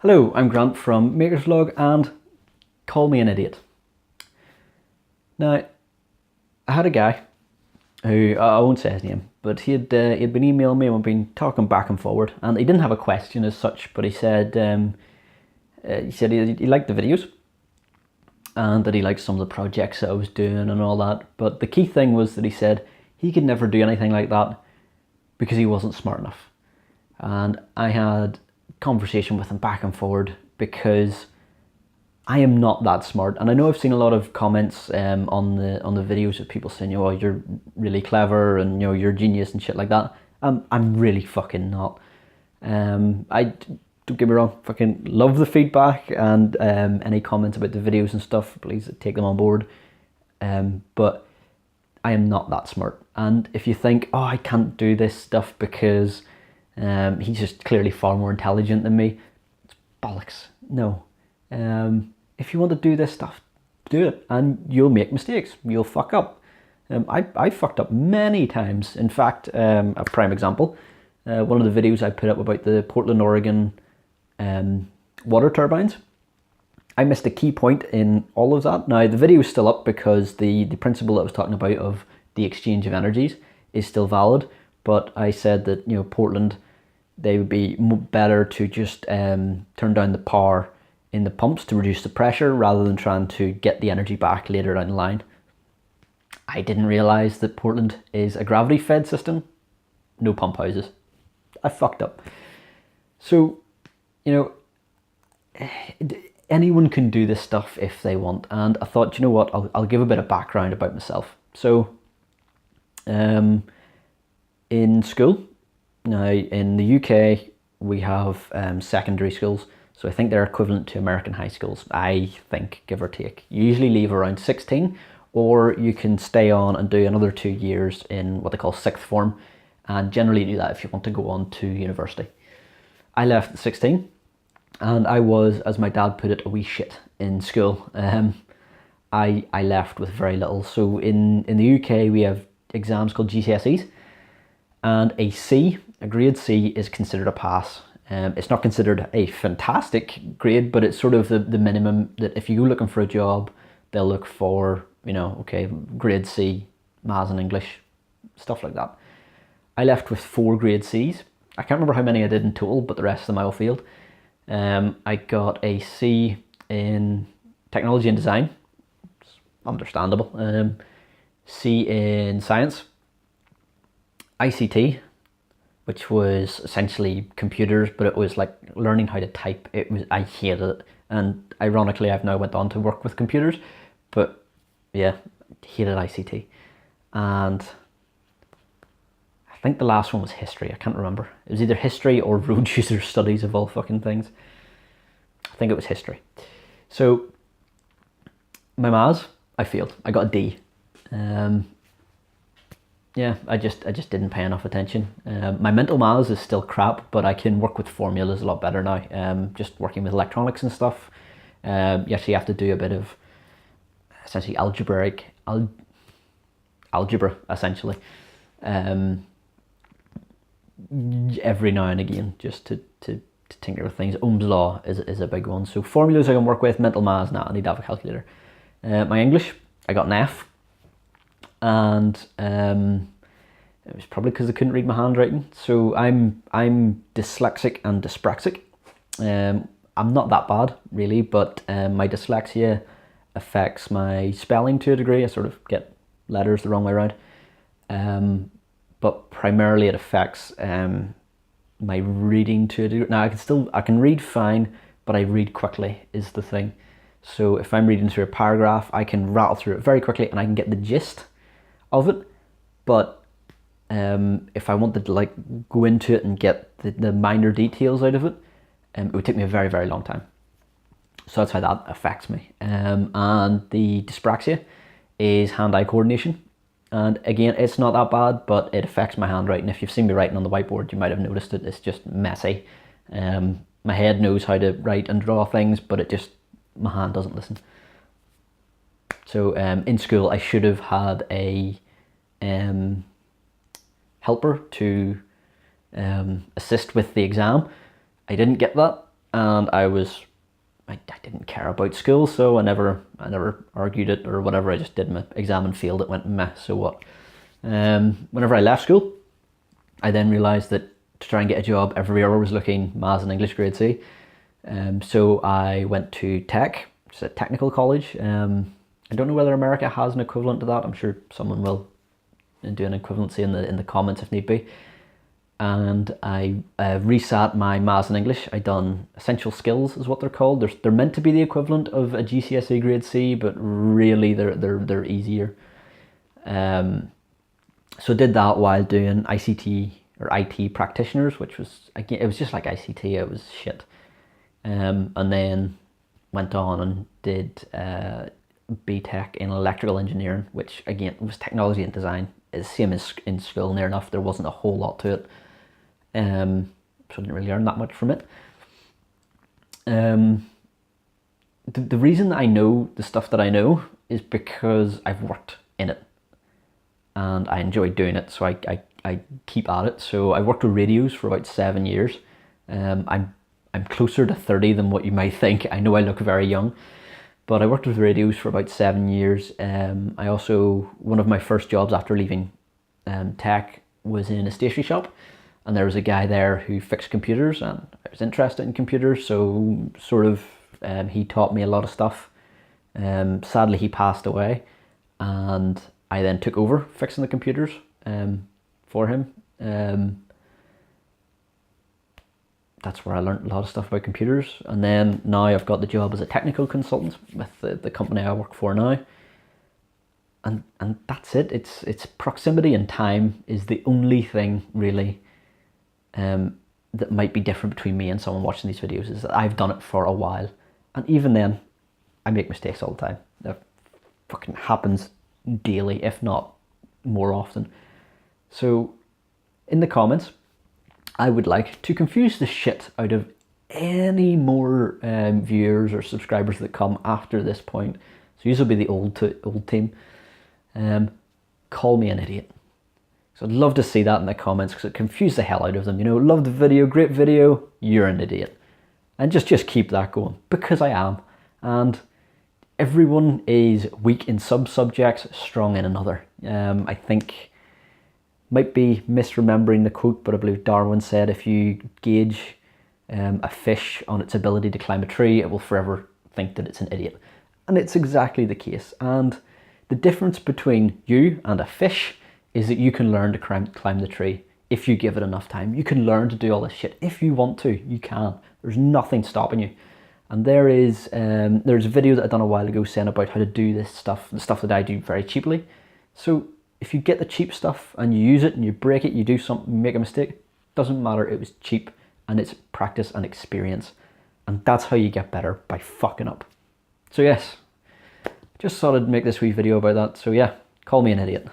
Hello, I'm Grant from Maker's Vlog and call me an idiot. Now, I had a guy who, I won't say his name, but he'd been emailing me and we'd been talking back and forward, and he didn't have a question as such, but he said he liked the videos and that he liked some of the projects that I was doing and all that, but the key thing was that he said he could never do anything like that because he wasn't smart enough. And I had conversation with him back and forward because I am not that smart, and I know I've seen a lot of comments on the videos of people saying, "Oh, you're really clever," and you're a genius and shit like that. I'm really fucking not. I don't get me wrong, fucking love the feedback and any comments about the videos and stuff. Please take them on board. But I am not that smart, and if you think, "Oh, I can't do this stuff because he's just clearly far more intelligent than me," it's bollocks. No. If you want to do this stuff, do it, and you'll make mistakes. You'll fuck up. I fucked up many times. In fact, a prime example, one of the videos I put up about the Portland, Oregon water turbines, I missed a key point in all of that. Now, the video is still up because the principle that I was talking about of the exchange of energies is still valid, but I said that, Portland, they would be better to just turn down the power in the pumps to reduce the pressure rather than trying to get the energy back later down the line. I didn't realise that Portland is a gravity fed system, no pump houses. I fucked up. So, anyone can do this stuff if they want, and I thought, you know what, I'll give a bit of background about myself. So, in school, now in the UK, we have secondary schools. So I think they're equivalent to American high schools, I think, give or take. You usually leave around 16, or you can stay on and do another 2 years in what they call sixth form, and generally do that if you want to go on to university. I left at 16, and I was, as my dad put it, a wee shit in school. I left with very little. So in the UK, we have exams called GCSEs, and a grade C is considered a pass. It's not considered a fantastic grade, but it's sort of the minimum that if you go looking for a job, they'll look for, okay, grade C, Maths and English, stuff like that. I left with 4 grade Cs. I can't remember how many I did in total, but the rest of them I all failed. I got a C in technology and design. It's understandable. C in science. ICT, which was essentially computers, but it was like learning how to type. I hated it, and ironically, I've now went on to work with computers, but yeah, hated ICT. And I think the last one was history. I can't remember. It was either history or road user studies, of all fucking things. I think it was history. So my maths, I failed. I got a D. Yeah, I just didn't pay enough attention. My mental maths is still crap, but I can work with formulas a lot better now. Just working with electronics and stuff. You actually have to do a bit of essentially algebra, essentially. Every now and again, just to tinker with things. Ohm's law is a big one. So formulas I can work with. Mental maths, nah, I need to have a calculator. My English, I got an F. And it was probably because I couldn't read my handwriting. So I'm dyslexic and dyspraxic. I'm not that bad really, but my dyslexia affects my spelling to a degree. I sort of get letters the wrong way around. But primarily it affects my reading to a degree. Now I can read fine, but I read quickly is the thing. So if I'm reading through a paragraph, I can rattle through it very quickly and I can get the gist of it, but if I wanted to like go into it and get the minor details out of it, it would take me a very, very long time. So that's how that affects me. And the dyspraxia is hand-eye coordination, and again, it's not that bad, but it affects my handwriting. If you've seen me writing on the whiteboard, you might have noticed it. It's just messy. My head knows how to write and draw things, but my hand doesn't listen. So in school, I should have had a helper to assist with the exam. I didn't get that, and I didn't care about school, so I never argued it or whatever. I just did my exam and failed it, went meh, so what. Whenever I left school, I then realised that to try and get a job, everywhere was looking Maths and English grade C. So I went to Tech, which is a technical college. I don't know whether America has an equivalent to that. I'm sure someone will do an equivalency in the comments if need be. And I resat my Maths and English. I done Essential Skills is what they're called. They're meant to be the equivalent of a GCSE grade C, but really they're easier. So I did that while doing ICT or IT practitioners, which was, again, it was just like ICT. It was shit. And then went on and did BTech in electrical engineering, which again was technology and design. It's the same as in school near enough. There wasn't a whole lot to it. So I didn't really learn that much from it. The reason that I know the stuff that I know is because I've worked in it and I enjoy doing it, so I keep at it. So I worked with radios for about 7 years. I'm closer to 30 than what you might think. I know I look very young, but I worked with radios for about 7 years. I also, one of my first jobs after leaving Tech was in a stationery shop, and there was a guy there who fixed computers, and I was interested in computers, so sort of he taught me a lot of stuff. Sadly, he passed away, and I then took over fixing the computers for him. That's where I learned a lot of stuff about computers. And then now I've got the job as a technical consultant with the company I work for now. And that's it. It's proximity and time is the only thing really that might be different between me and someone watching these videos, is that I've done it for a while. And even then, I make mistakes all the time. That fucking happens daily, if not more often. So in the comments, I would like to confuse the shit out of any more viewers or subscribers that come after this point. So these will be the old team. Call me an idiot. So I'd love to see that in the comments, because it confused the hell out of them. You know, love the video, great video, you're an idiot. And just keep that going, because I am. And everyone is weak in some subjects, strong in another. I think, might be misremembering the quote, but I believe Darwin said if you gauge a fish on its ability to climb a tree, it will forever think that it's an idiot. And it's exactly the case. And the difference between you and a fish is that you can learn to climb the tree if you give it enough time. You can learn to do all this shit if you want to. You can. There's nothing stopping you. And there's a video that I done a while ago saying about how to do this stuff, the stuff that I do very cheaply. So if you get the cheap stuff and you use it and you break it, you do something, you make a mistake, doesn't matter, it was cheap, and it's practice and experience. And that's how you get better, by fucking up. So yes, just thought I'd make this wee video about that. So yeah, call me an idiot.